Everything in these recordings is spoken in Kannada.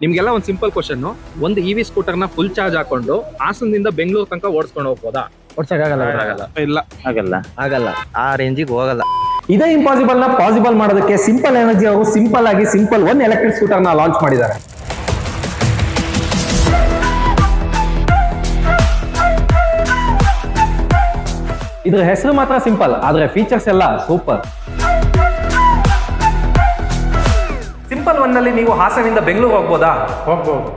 ನಿಮ್ಗೆಲ್ಲ ಒಂದು ಸಿಂಪಲ್ ಕ್ವಶನ್, ಒಂದು ಇವಿ ಸ್ಕೂಟರ್ ನ ಫುಲ್ ಚಾರ್ಜ್ ಹಾಕೊಂಡು ಹಾಸನದಿಂದ ಬೆಂಗಳೂರು ತನಕ ಓಡಿಸ್ಕೊಂಡು ಹೋಗ್ಬೋದಾ? ಓಡ್ಸಕ್ಕಾಗಲ್ಲ. ಇಲ್ಲ, ಆಗಲ್ಲ ಆಗಲ್ಲ, ಆ ರೇಂಜಿಗೆ ಹೋಗಲ್ಲ. ಇದೇ ಇಂಪಾಸಿಬಲ್ ನ ಪಾಸಿಬಲ್ ಮಾಡೋದಕ್ಕೆ ಸಿಂಪಲ್ ಎನರ್ಜಿ ಅವರು ಸಿಂಪಲ್ ಆಗಿ ಸಿಂಪಲ್ 1 ಎಲೆಕ್ಟ್ರಿಕ್ ಸ್ಕೂಟರ್ ನ ಲಾಂಚ್ ಮಾಡಿದ್ದಾರೆ. ಇದ್ರ ಹೆಸರು ಮಾತ್ರ ಸಿಂಪಲ್, ಆದ್ರೆ ಫೀಚರ್ಸ್ ಎಲ್ಲ ಸೂಪರ್. ಸಿಂಪಲ್ 1 ನಲ್ಲಿ ನೀವು ಹಾಸನಿಂದ ಬೆಂಗಳೂರು ಹೋಗ್ಬೋದಾ? ಹೋಗ್ಬೋದು.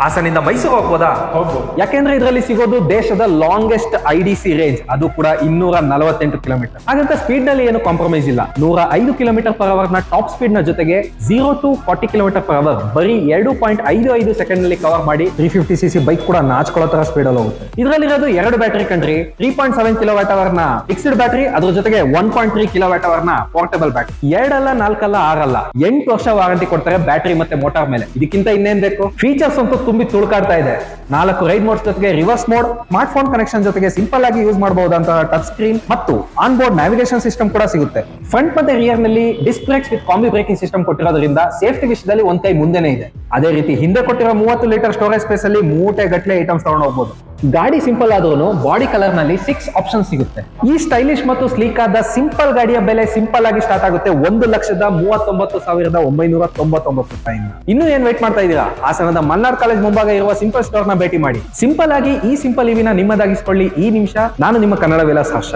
ಹಾಸನಿಂದ ಮೈಸೂರು ಹೋಗ್ಬೋದಾ? ಹೋಗ್ಬೋದು. ಯಾಕೆಂದ್ರೆ ಇದರಲ್ಲಿ ಸಿಗೋದು ದೇಶದ ಲಾಂಗೆಸ್ಟ್ IDC ರೇಂಜ್, ಅದು ಕೂಡ 248 ಕಿಲೋಮೀಟರ್. ಹಾಗಂತ ಸ್ಪೀಡ್ ನಲ್ಲಿ ಏನು ಕಾಂಪ್ರಮೈಸ್ ಇಲ್ಲ. 105 ಕಿಲೋಮೀಟರ್ ಪರ್ ಅವರ್ ನ ಟಾಪ್ ಸ್ಪೀಡ್ ನ ಜೊತೆಗೆ 0 to 40 ಕಿಲೋಮೀಟರ್ ಪರ್ ಅವರ್ ಬರೀ 2.55 ಸೆಕೆಂಡ್ ನಲ್ಲಿ ಕವರ್ ಮಾಡಿ 350cc ಬೈಕ್ ಕೂಡ ನಾಚ್ಕೊಳ್ಳೋ ತರ ಸ್ಪೀಡ್ ಅಲ್ಲಿ ಹೋಗುತ್ತೆ. ಇದರಲ್ಲಿರೋದು 2 ಬ್ಯಾಟರಿ ಕಂಡ್ರಿ, 3.7 ಕಿಲೋವ್ಯಾಟ್ ಅವರ್ ನ ಫಿಕ್ಸ್ಡ್ ಬ್ಯಾಟರಿ, ಅದ್ರ ಜೊತೆಗೆ 1.3 ಕಿಲೋವ್ಯಾಟ್ ಅವರ್ ನ ಪೋರ್ಟಬಲ್ ಬ್ಯಾಟರಿ. 2 ಅಲ್ಲ 4 ಅಲ್ಲ 6 ಅಲ್ಲ 8 ವರ್ಷ ವಾರಂಟಿ ಕೊಡ್ತಾರೆ ಬ್ಯಾಟರಿ ಮತ್ತೆ ಮೋಟಾರ್ ಮೇಲೆ. ಇದಕ್ಕಿಂತ ಇನ್ನೇನ್ ಬೇಕು? ಫೀಚರ್ಸ್ ಅಂತೂ ತುಂಬಿ ತುಳುಕಾಡ್ತಾ ಇದೆ. 4 ರೈಡ್ ಮೋಡ್ಸ್ ಜೊತೆಗೆ reverse mode, smart phone connection ಜೊತೆಗೆ ಸಿಂಪಲ್ ಆಗಿ ಯೂಸ್ ಮಾಡಬಹುದಂತ ಟಚ್ ಸ್ಕ್ರೀನ್ ಮತ್ತು ಆನ್ ಬೋರ್ಡ್ ನ್ಯಾವಿಗೇಷನ್ ಸಿಸ್ಟಮ್ ಕೂಡ ಸಿಗುತ್ತೆ. ಫ್ರಂಟ್ ಮತ್ತೆ ರಿಯರ್ ನಲ್ಲಿ disc brakes with combi braking system ಕೊಟ್ಟಿರೋದ್ರಿಂದ ಸೇಫ್ಟಿ ವಿಷಯದಲ್ಲಿ ಒಂದ್ ಕೈ ಮುಂದೆನೆ ಇದೆ. ಅದೇ ರೀತಿ ಹಿಂದೆ ಕೊಟ್ಟಿರೋ 30 ಲೀಟರ್ ಸ್ಟೋರೇಜ್ ಸ್ಪೇಸ್ ಅಲ್ಲಿ ಮೂಟೆ ಗಟ್ಟಲೆ ಐಟಮ್ಸ್ ತಗೊಂಡು ಹೋಗಬಹುದು. ಗಾಡಿ ಸಿಂಪಲ್ ಆದ್ರೂ ಬಾಡಿ ಕಲರ್ ನಲ್ಲಿ 6 ಆಪ್ಷನ್ ಸಿಗುತ್ತೆ. ಈ ಸ್ಟೈಲಿಶ್ ಮತ್ತು ಸ್ಲೀಕ್ ಆದ ಸಿಂಪಲ್ ಗಾಡಿಯ ಬೆಲೆ ಸಿಂಪಲ್ ಆಗಿ ಸ್ಟಾರ್ಟ್ ಆಗುತ್ತೆ 1,39,999 ರೂಪಾಯಿಂದ. ಇನ್ನು ಏನ್ ವೇಟ್ ಮಾಡ್ತಾ ಇದೀರಾ? ಹಾಸನದ ಮಲ್ನಾಡ್ ಕಾಲೇಜ್ ಮುಂಭಾಗ ಇರುವ ಸಿಂಪಲ್ ಸ್ಟೋರ್ ನ ಭೇಟಿ ಮಾಡಿ. ಸಿಂಪಲ್ ಆಗಿ ಈ ಸಿಂಪಲ್ ಇವಿನ ನಿಮ್ಮದಾಗಿಸ್ಕೊಳ್ಳಿ ಈ ನಿಮಿಷ. ನಾನು ನಿಮ್ಮ ಕನ್ನಡ ವಿಲಾಸ್ ಹರ್ಷ.